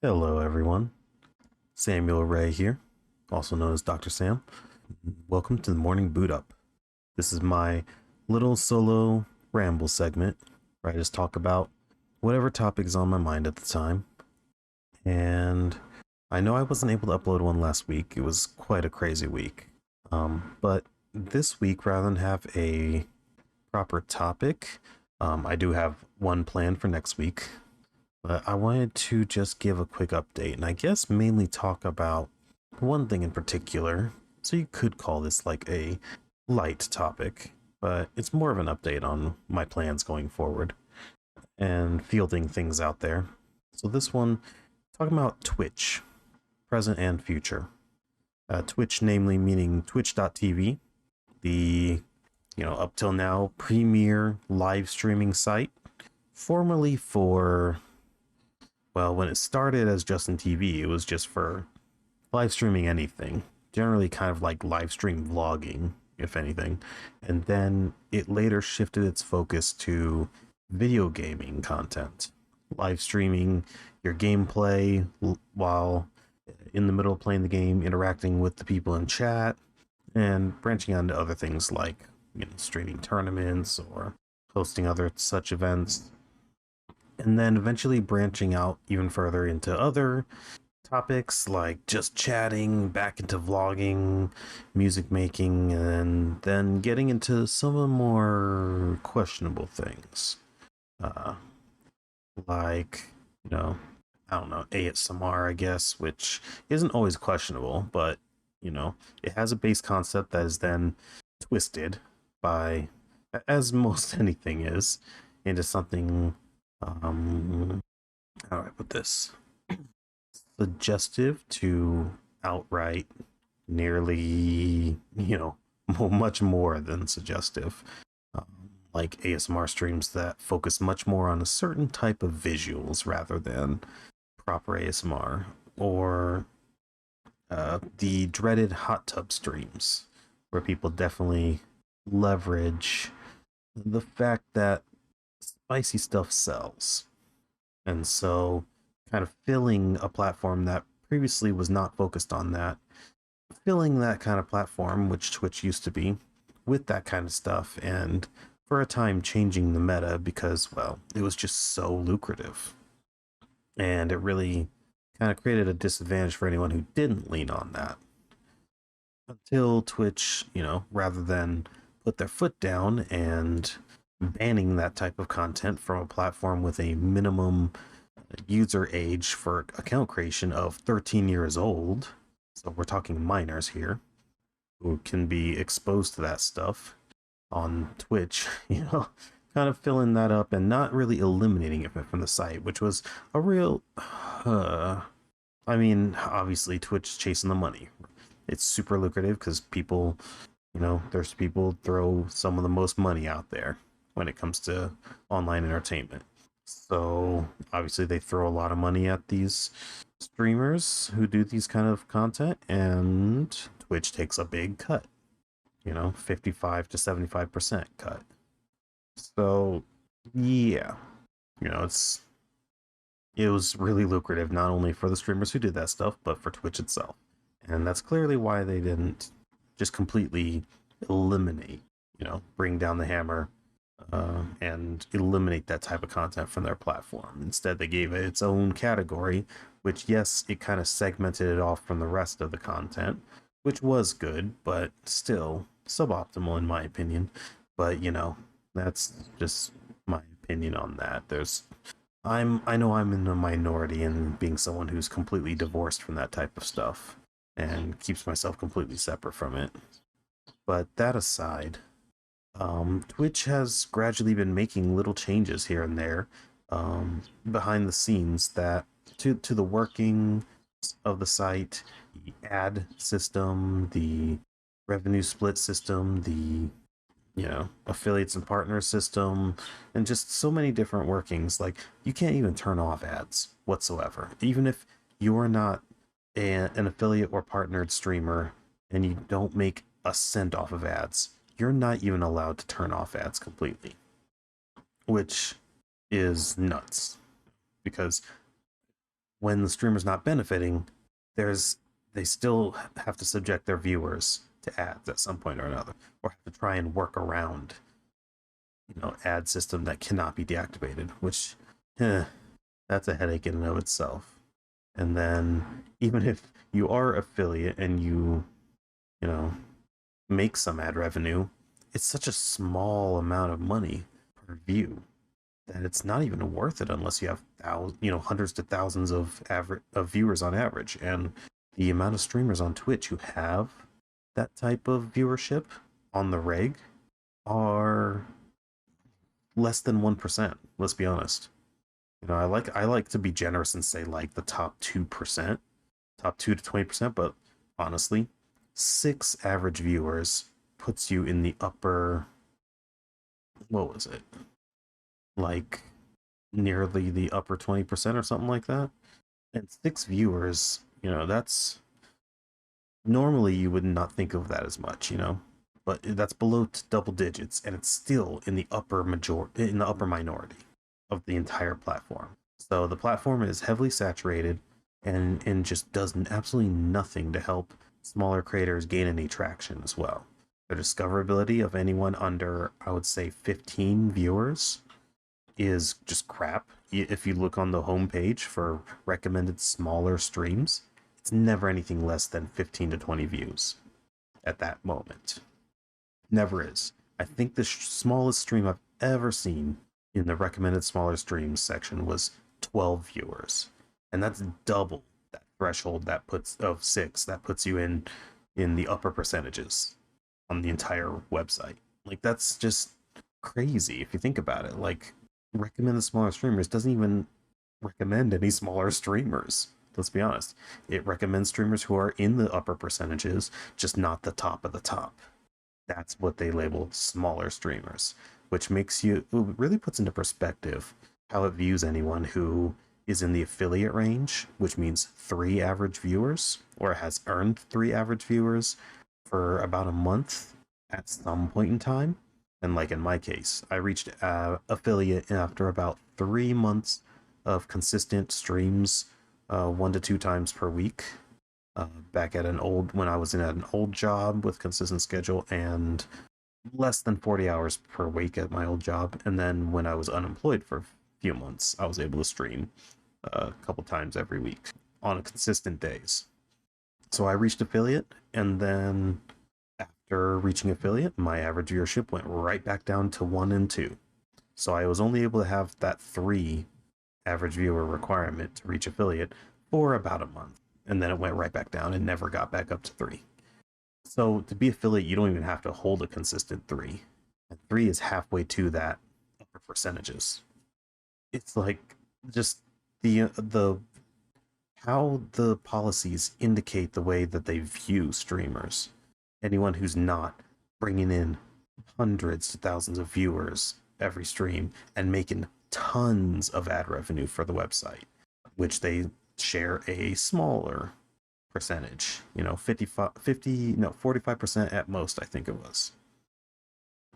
Hello, everyone. Samuel Ray here, also known as Dr. Sam. Welcome to the Morning Boot Up. This is my little solo ramble segment where I just talk about whatever topic is on my mind at the time. And I know I wasn't able to upload one last week. It was quite a crazy week. But this week, rather than have a proper topic, I do have one planned for next week. But I wanted to just give a quick update and I guess mainly talk about one thing in particular. So you could call this like a light topic, but it's more of an update on my plans going forward and fielding things out there. So this one, talking about Twitch, present and future. Twitch, namely meaning twitch.tv, the up till now premier live streaming site, formerly for, well, when it started as Justin TV, it was just for live streaming anything, generally kind of like live stream vlogging, if anything. And then it later shifted its focus to video gaming content, live streaming your gameplay while in the middle of playing the game, interacting with the people in chat, and branching on to other things like streaming tournaments or hosting other such events, and then eventually branching out even further into other topics like just chatting, back into vlogging, music making, and then getting into some of the more questionable things. Uh, like, I don't know, ASMR, I guess, which isn't always questionable, but, it has a base concept that is then twisted by, as most anything is, into something, how do I put this? Suggestive to outright nearly, much more than suggestive. Like ASMR streams that focus much more on a certain type of visuals rather than proper ASMR, or the dreaded hot tub streams, where people definitely leverage the fact that spicy stuff sells. And so, kind of filling a platform that previously was not focused on that, filling that kind of platform, which Twitch used to be, with that kind of stuff, and for a time changing the meta because, well, it was just so lucrative. And it really kind of created a disadvantage for anyone who didn't lean on that. Until Twitch, rather than put their foot down and banning that type of content from a platform with a minimum user age for account creation of 13 years old. So we're talking minors here who can be exposed to that stuff on Twitch, kind of filling that up and not really eliminating it from the site, which was a real, I mean, obviously Twitch chasing the money. It's super lucrative because people, there's people throw some of the most money out there when it comes to online entertainment. So obviously they throw a lot of money at these streamers who do these kind of content, and Twitch takes a big cut, 55 to 75% cut. So yeah, it was really lucrative not only for the streamers who did that stuff, but for Twitch itself. And that's clearly why they didn't just completely eliminate, bring down the hammer and eliminate that type of content from their platform. Instead, they gave it its own category, which, yes, it kind of segmented it off from the rest of the content, which was good, but still suboptimal in my opinion. But, that's just my opinion on that. I know I'm in a minority in being someone who's completely divorced from that type of stuff and keeps myself completely separate from it. But that aside, Twitch has gradually been making little changes here and there behind the scenes that to the working of the site, the ad system, the revenue split system, the affiliates and partner system, and just so many different workings. Like, you can't even turn off ads whatsoever, even if you're not an affiliate or partnered streamer and you don't make a cent off of ads. You're not even allowed to turn off ads completely, which is nuts because when the streamer's not benefiting, there's they still have to subject their viewers to ads at some point or another, or have to try and work around, ad system that cannot be deactivated, which that's a headache in and of itself. And then even if you are affiliate and you know, make some ad revenue, it's such a small amount of money per view that it's not even worth it unless you have hundreds to thousands of viewers on average. And the amount of streamers on Twitch who have that type of viewership on the reg are less than 1%. Let's be honest. I like to be generous and say like the top 2%, top 2 to 20%, but honestly, 6 average viewers puts you in the upper, what was it? Like nearly the upper 20% or something like that. And 6 viewers, that's normally you would not think of that as much. But that's below double digits, and it's still in the upper minority of the entire platform. So the platform is heavily saturated and just does absolutely nothing to help smaller creators gain any traction as well. The discoverability of anyone under, I would say, 15 viewers is just crap. If you look on the homepage for recommended smaller streams, it's never anything less than 15 to 20 views at that moment. Never is. I think the smallest stream I've ever seen in the recommended smaller streams section was 12 viewers. And that's double that threshold of 6 that puts you in the upper percentages on the entire website. Like, that's just crazy if you think about it. Like, recommended smaller streamers doesn't even recommend any smaller streamers. Let's be honest. It recommends streamers who are in the upper percentages, just not the top of the top. That's what they label smaller streamers, which really puts into perspective how it views anyone who is in the affiliate range, which means 3 average viewers, or has earned 3 average viewers for about a month at some point in time. And like in my case, I reached affiliate after about 3 months of consistent streams, 1 to 2 times per week. Back when I was in an old job with consistent schedule and less than 40 hours per week at my old job. And then when I was unemployed for a few months, I was able to stream a couple times every week on consistent days. So I reached affiliate, and then after reaching affiliate, my average viewership went right back down to 1 and 2. So I was only able to have that 3 average viewer requirement to reach affiliate for about a month. And then it went right back down and never got back up to 3. So to be affiliate, you don't even have to hold a consistent 3. And 3 is halfway to that upper percentages. It's like just the how the policies indicate the way that they view streamers. Anyone who's not bringing in hundreds to thousands of viewers every stream and making tons of ad revenue for the website, which they share a smaller percentage, 45% at most, I think it was.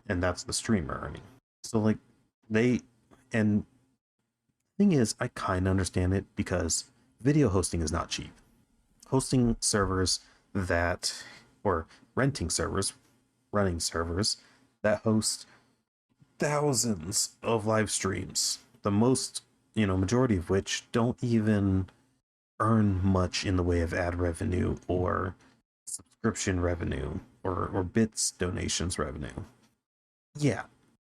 And that's the streamer earning. So like and thing is, I kind of understand it because video hosting is not cheap. Hosting servers or renting servers, running servers that host thousands of live streams, the majority of which don't even earn much in the way of ad revenue or subscription revenue or bits donations revenue. Yeah,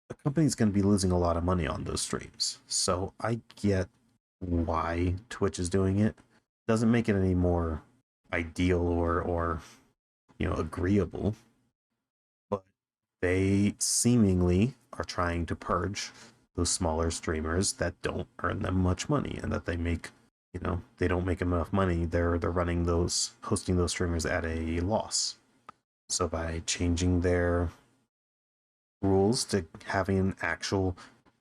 the company's going to be losing a lot of money on those streams. So I get why Twitch is doing it. Doesn't make it any more ideal or agreeable, but they seemingly are trying to purge those smaller streamers that don't earn them much money and that they don't make enough money. They're hosting those streamers at a loss. So by changing their rules to having an actual,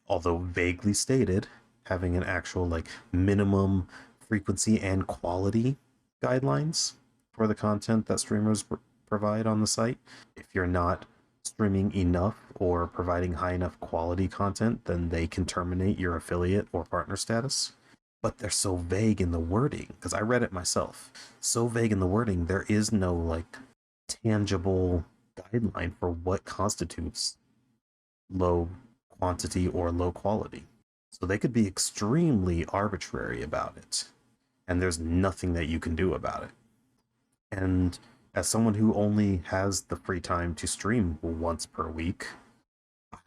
although vaguely stated, having an actual like minimum frequency and quality guidelines for the content that streamers provide on the site. If you're not streaming enough or providing high enough quality content, then they can terminate your affiliate or partner status. but they're so vague in the wording because I read it myself. So vague in the wording, there is no like tangible guideline for what constitutes low quantity or low quality. So they could be extremely arbitrary about it, and there's nothing that you can do about it. And as someone who only has the free time to stream once per week,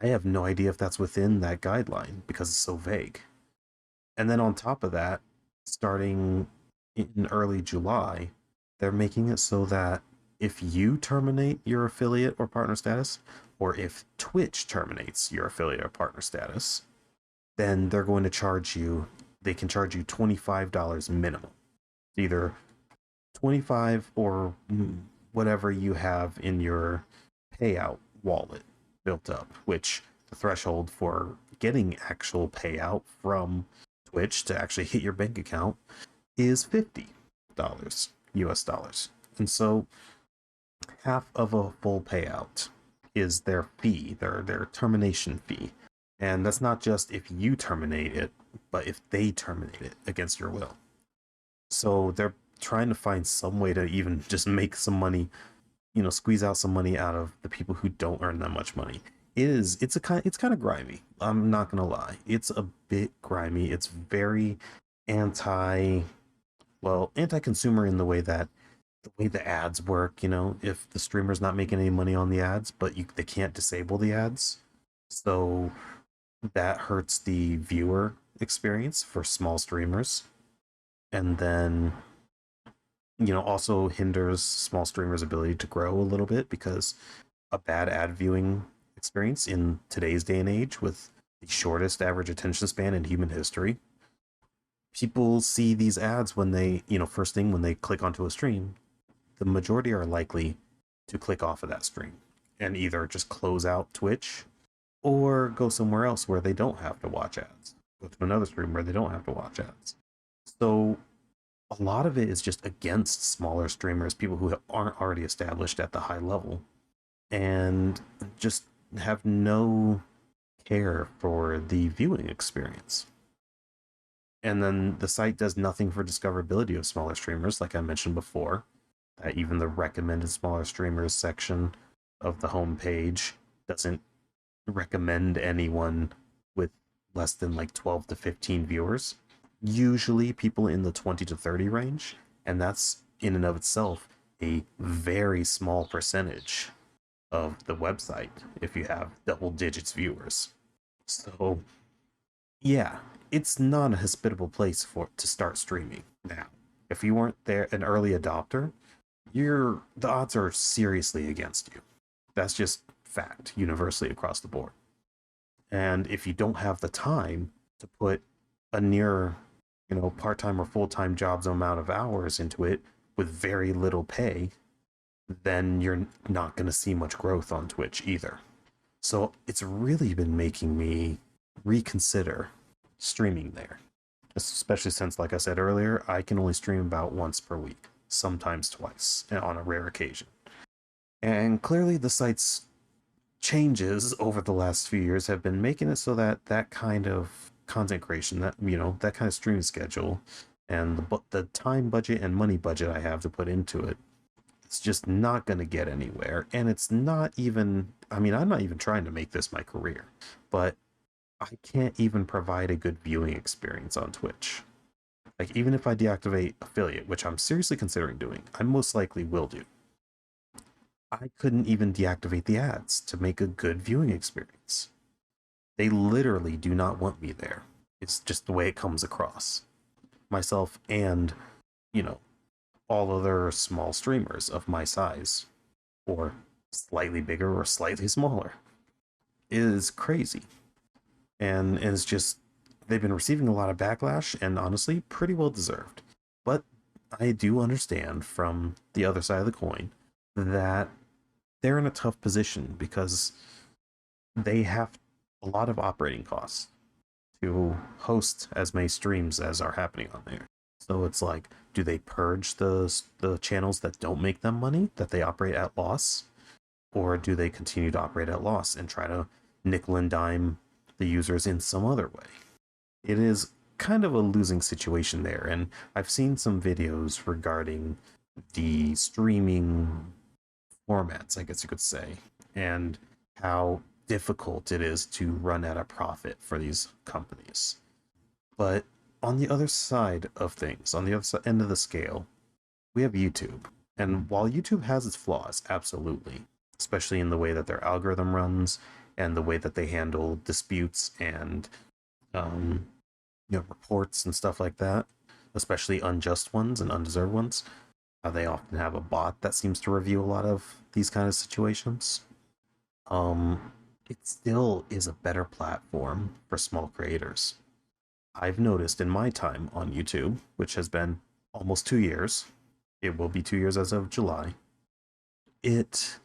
I have no idea if that's within that guideline because it's so vague. And then on top of that, starting in early July, they're making it so that if you terminate your affiliate or partner status, or if Twitch terminates your affiliate or partner status, then they're going to charge you, they can charge you $25 minimum. Either 25 or whatever you have in your payout wallet built up, which the threshold for getting actual payout from Twitch to actually hit your bank account is $50 US dollars. And so half of a full payout is their fee, their termination fee. And that's not just if you terminate it, but if they terminate it against your will. So they're trying to find some way to even just make some money, squeeze out some money out of the people who don't earn that much money. It's kind of grimy. I'm not gonna lie. It's a bit grimy. It's very anti-consumer in the way that the ads work, if the streamer's not making any money on the ads, but they can't disable the ads. So that hurts the viewer experience for small streamers. And then, also hinders small streamers' ability to grow a little bit because a bad ad viewing experience in today's day and age with the shortest average attention span in human history, people see these ads when they, first thing when they click onto a stream, the majority are likely to click off of that stream and either just close out Twitch or go somewhere else where they don't have to watch ads. Go to another stream where they don't have to watch ads. So a lot of it is just against smaller streamers, people who aren't already established at the high level and just have no care for the viewing experience. And then the site does nothing for discoverability of smaller streamers, like I mentioned before, that even the recommended smaller streamers section of the homepage doesn't recommend anyone with less than like 12 to 15 viewers. Usually people in the 20 to 30 range, and that's in and of itself a very small percentage of the website if you have double digits viewers. So yeah, it's not a hospitable place to start streaming now. If you weren't there an early adopter, the odds are seriously against you. That's just fact universally across the board. And if you don't have the time to put a near, part-time or full-time jobs amount of hours into it with very little pay, then you're not going to see much growth on Twitch either. So it's really been making me reconsider streaming there, especially since, like I said earlier, I can only stream about once per week, sometimes twice on a rare occasion. And clearly the site's changes over the last few years have been making it so that that kind of content creation, that that kind of streaming schedule and the time budget and money budget I have to put into it, it's just not going to get anywhere. And it's not even, I'm not even trying to make this my career, but I can't even provide a good viewing experience on Twitch. Like, even if I deactivate affiliate, which I'm seriously considering doing, I most likely will do, I couldn't even deactivate the ads to make a good viewing experience. They literally do not want me there. It's just the way it comes across. Myself and, all other small streamers of my size, or slightly bigger or slightly smaller, is crazy. And it's just, they've been receiving a lot of backlash, and honestly, pretty well deserved. But I do understand from the other side of the coin that they're in a tough position because they have a lot of operating costs to host as many streams as are happening on there. So it's like, do they purge the channels that don't make them money, that they operate at loss? Or do they continue to operate at loss and try to nickel and dime the users in some other way? It is kind of a losing situation there. And I've seen some videos regarding the streaming formats, I guess you could say, and how difficult it is to run at a profit for these companies. But on the other side of things, on the other end of the scale, we have YouTube. And while YouTube has its flaws, absolutely, especially in the way that their algorithm runs and the way that they handle disputes and um, reports and stuff like that, especially unjust ones and undeserved ones. They often have a bot that seems to review a lot of these kind of situations. Um, it still is a better platform for small creators. I've noticed in my time on YouTube, which has been almost 2 years, it will be 2 years as of July, it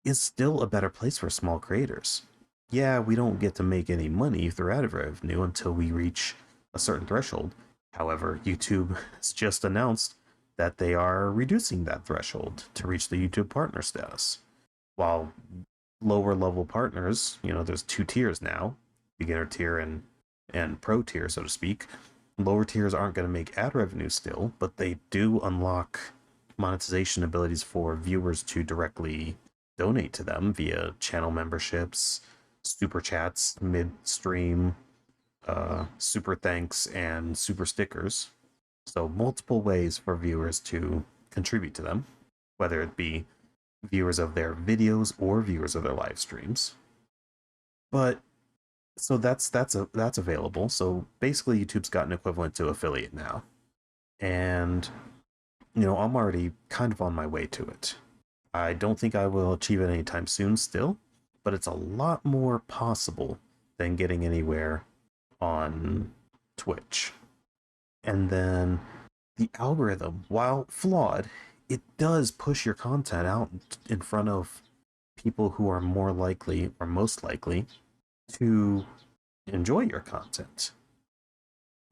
is still a better place for small creators. Yeah, we don't get to make any money through ad revenue until we reach a certain threshold. However, YouTube has just announced that they are reducing that threshold to reach the YouTube partner status. While lower level partners, there's two tiers now, beginner tier and pro tier, so to speak. Lower tiers aren't going to make ad revenue still, but they do unlock monetization abilities for viewers to directly donate to them via channel memberships, super chats midstream, super thanks, and super stickers. So multiple ways for viewers to contribute to them, whether it be viewers of their videos or viewers of their live streams. But so that's available. So basically YouTube's got an equivalent to affiliate now. And I'm already kind of on my way to it. I don't think I will achieve it anytime soon still, but it's a lot more possible than getting anywhere on Twitch. And then the algorithm, while flawed, it does push your content out in front of people who are more likely or most likely to enjoy your content.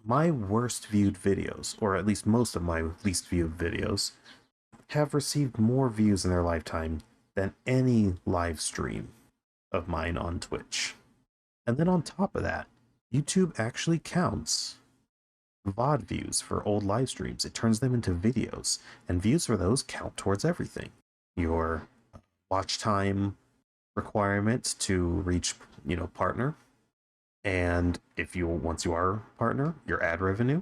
My worst viewed videos, or at least most of my least viewed videos, have received more views in their lifetime than any live stream of mine on Twitch. And then on top of that, YouTube actually counts VOD views for old live streams. It turns them into videos, and views for those count towards everything. Your watch time requirement to reach, partner, and if you once you are partner, your ad revenue,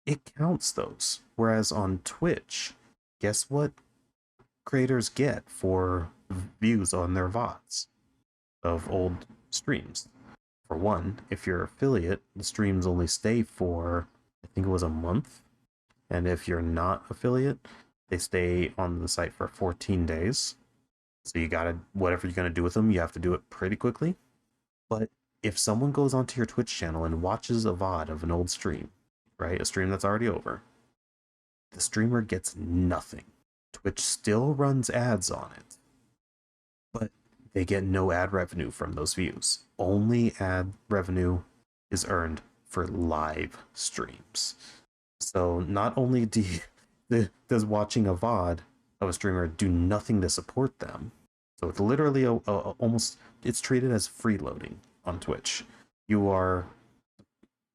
it counts those. Whereas on Twitch, guess what creators get for views on their VODs of old streams? For one, if you're affiliate, the streams only stay for, I think it was a month. And if you're not affiliate, they stay on the site for 14 days. So you gotta, whatever you're gonna do with them, you have to do it pretty quickly. But if someone goes onto your Twitch channel and watches a VOD of an old stream, right, a stream that's already over, the streamer gets nothing. Twitch still runs ads on it, but they get no ad revenue from those views. Only ad revenue is earned for live streams. So not only does watching a VOD of a streamer do nothing to support them, so it's literally almost, it's treated as freeloading on Twitch. You are,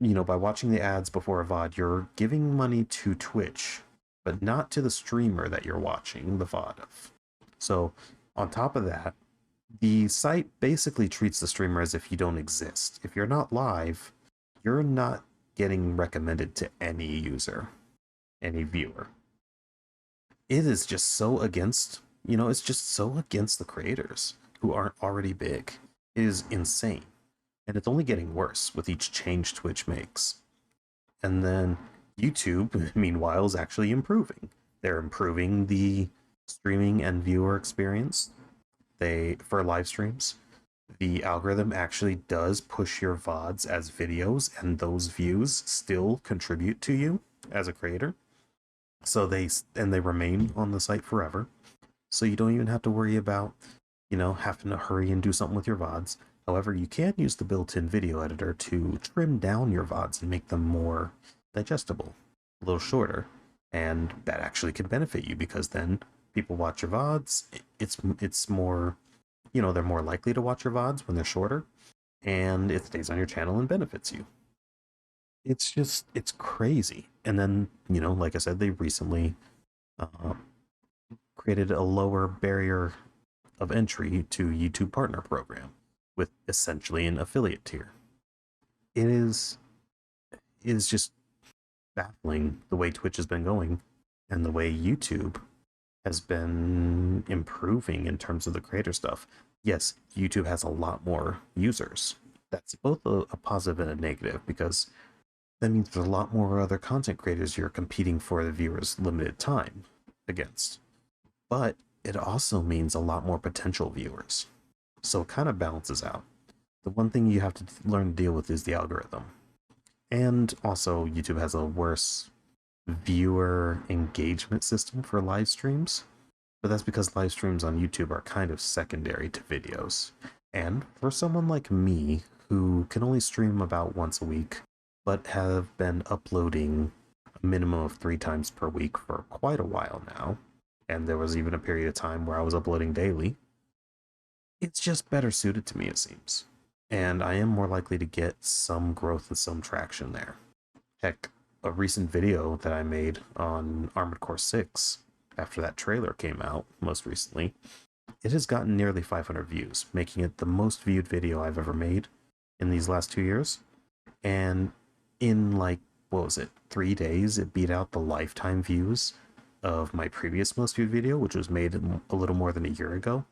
by watching the ads before a VOD, you're giving money to Twitch, but not to the streamer that you're watching the VOD of. So on top of that, the site basically treats the streamer as if you don't exist. If you're not live, you're not getting recommended to any user, any viewer. It is just so against, it's just so against the creators who aren't already big. It is insane. And it's only getting worse with each change Twitch makes. And then YouTube, meanwhile, is actually improving. They're improving the streaming and viewer experience. For live streams, the algorithm actually does push your VODs as videos, and those views still contribute to you as a creator. So they remain on the site forever. So you don't even have to worry about, having to hurry and do something with your VODs. However, you can use the built-in video editor to trim down your VODs and make them more digestible, a little shorter. And that actually can benefit you, because then people watch your VODs. It's more, they're more likely to watch your VODs when they're shorter, and it stays on your channel and benefits you. it's crazy. And then, like I said, they recently uh, created a lower barrier of entry to YouTube Partner Program with essentially an affiliate tier. It is just baffling the way Twitch has been going and the way YouTube has been improving in terms of the creator stuff. Yes, YouTube has a lot more users. That's both a positive and a negative because that means there's a lot more other content creators you're competing for the viewers' limited time against. But it also means a lot more potential viewers. So it kind of balances out. The one thing you have to learn to deal with is the algorithm. And also, YouTube has a worse viewer engagement system for live streams. But that's because live streams on YouTube are kind of secondary to videos. And for someone like me, who can only stream about once a week, but have been uploading a minimum of 3 times per week for quite a while now, and there was even a period of time where I was uploading daily, it's just better suited to me, it seems. And I am more likely to get some growth and some traction there. Heck, a recent video that I made on Armored Core 6 after that trailer came out most recently, it has gotten nearly 500 views, making it the most viewed video I've ever made in these last 2 years. And in like, what was it, 3 days, it beat out the lifetime views of my previous most viewed video, which was made a little more than a year ago.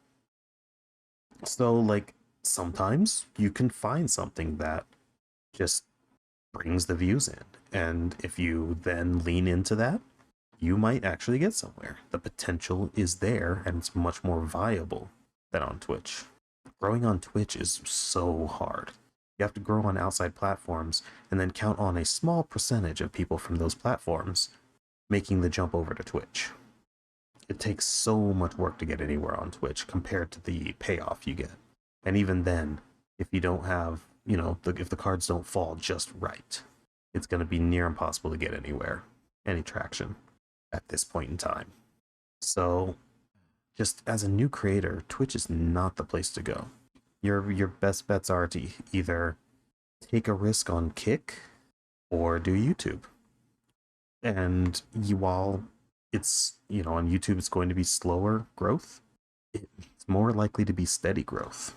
So, like, sometimes you can find something that just brings the views in. And if you then lean into that, you might actually get somewhere. The potential is there and it's much more viable than on Twitch. Growing on Twitch is so hard. You have to grow on outside platforms and then count on a small percentage of people from those platforms making the jump over to Twitch. It takes so much work to get anywhere on Twitch compared to the payoff you get. And even then, if you don't have, if the cards don't fall just right, it's going to be near impossible to get anywhere, any traction at this point in time. So, just as a new creator, Twitch is not the place to go. Your best bets are to either take a risk on Kick or do YouTube. And while it's, on YouTube it's going to be slower growth, it's more likely to be steady growth.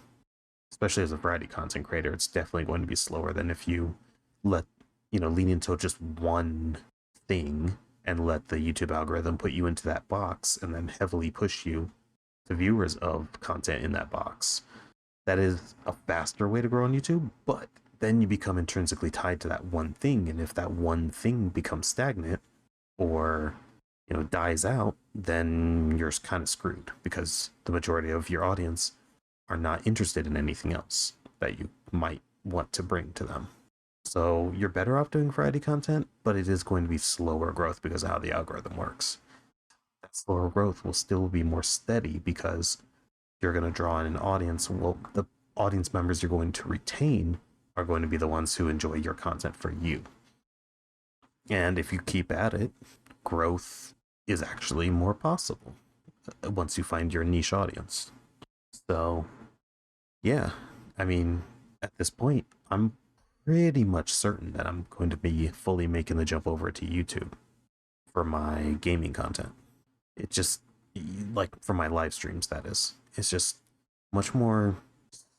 Especially as a variety content creator, it's definitely going to be slower than if you lean into just one thing and let the YouTube algorithm put you into that box and then heavily push you to viewers of content in that box. That is a faster way to grow on YouTube, but then you become intrinsically tied to that one thing. And if that one thing becomes stagnant or, dies out, then you're kind of screwed because the majority of your audience are not interested in anything else that you might want to bring to them. So you're better off doing variety content, but it is going to be slower growth because of how the algorithm works. That slower growth will still be more steady because you're going to draw in an audience. Well, the audience members you're going to retain are going to be the ones who enjoy your content for you. And if you keep at it, growth is actually more possible once you find your niche audience. So, yeah, I mean, at this point, I'm pretty much certain that I'm going to be fully making the jump over to YouTube for my gaming content. It just, like, for my live streams, that is. It's just much more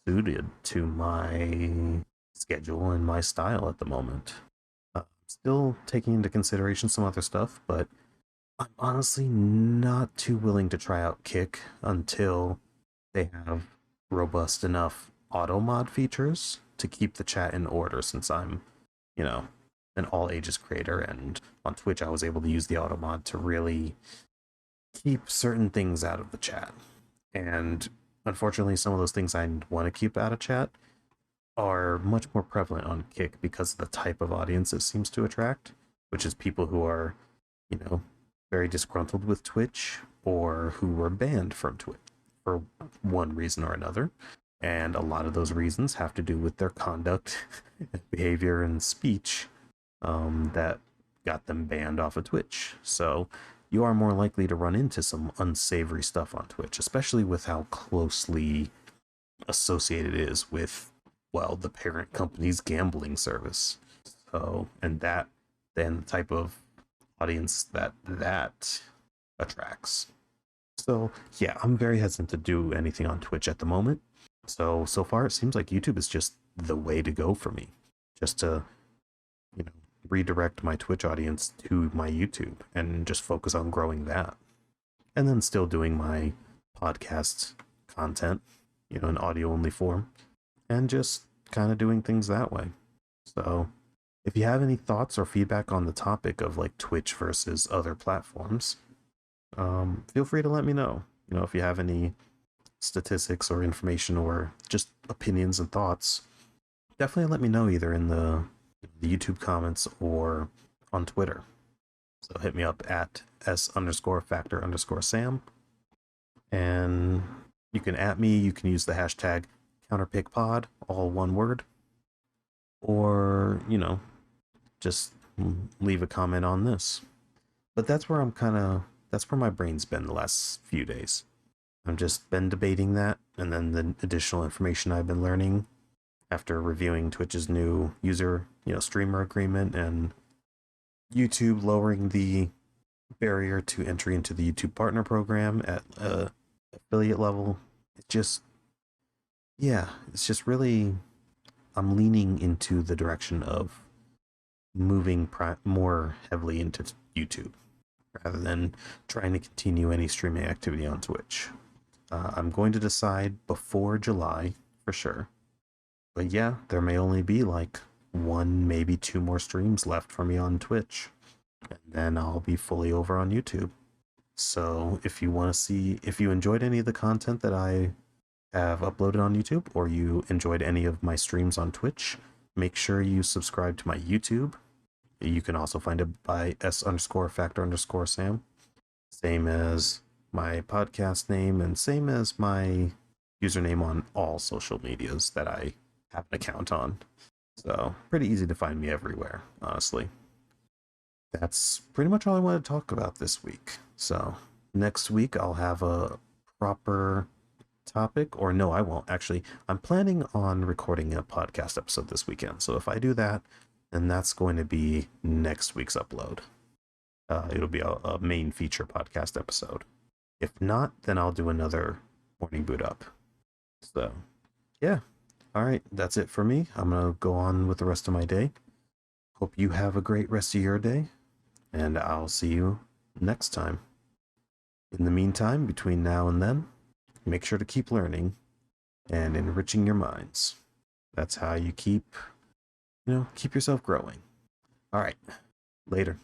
suited to my schedule and my style at the moment. Still taking into consideration some other stuff, but I'm honestly not too willing to try out Kick until they have robust enough auto mod features to keep the chat in order, since I'm, an all ages creator, and on Twitch I was able to use the auto mod to really keep certain things out of the chat. And unfortunately, some of those things I want to keep out of chat are much more prevalent on Kick because of the type of audience it seems to attract, which is people who are, very disgruntled with Twitch or who were banned from Twitch for one reason or another. And a lot of those reasons have to do with their conduct, behavior, and speech that got them banned off of Twitch. So you are more likely to run into some unsavory stuff on Twitch, especially with how closely associated it is with, well, the parent company's gambling service. So, and that, then the type of audience that attracts. So, yeah, I'm very hesitant to do anything on Twitch at the moment. So far, it seems like YouTube is just the way to go for me. Just to, you know, redirect my Twitch audience to my YouTube and just focus on growing that. And then still doing my podcast content, in audio only form, and just kind of doing things that way. So, if you have any thoughts or feedback on the topic of like Twitch versus other platforms, feel free to let me know. If you have any statistics or information or just opinions and thoughts, definitely let me know either in the YouTube comments or on Twitter. So hit me up at s_factor_sam. And you can at me, you can use the hashtag counterpickpod, all one word. Or, just leave a comment on this. But that's where that's where my brain's been the last few days. I've just been debating that, and then the additional information I've been learning after reviewing Twitch's new user, streamer agreement, and YouTube lowering the barrier to entry into the YouTube partner program at affiliate level. It's just really, I'm leaning into the direction of moving more heavily into YouTube rather than trying to continue any streaming activity on Twitch. I'm going to decide before July for sure. But yeah, there may only be like 1, maybe 2 more streams left for me on Twitch. And then I'll be fully over on YouTube. So if you want to see, if you enjoyed any of the content that I have uploaded on YouTube, or you enjoyed any of my streams on Twitch, make sure you subscribe to my YouTube. You can also find it by s_factor_sam. Same as my podcast name and same as my username on all social medias that I have an account on. So pretty easy to find me everywhere, honestly. That's pretty much all I want to talk about this week. So next week I'll have a proper topic, or no, I won't actually. I'm planning on recording a podcast episode this weekend. So if I do that, then that's going to be next week's upload. It'll be a main feature podcast episode. If not, then I'll do another morning boot up. So yeah. All right, that's it for me. I'm going to go on with the rest of my day. Hope you have a great rest of your day, and I'll see you next time. In the meantime, between now and then, make sure to keep learning and enriching your minds. That's how you keep yourself growing. All right, later.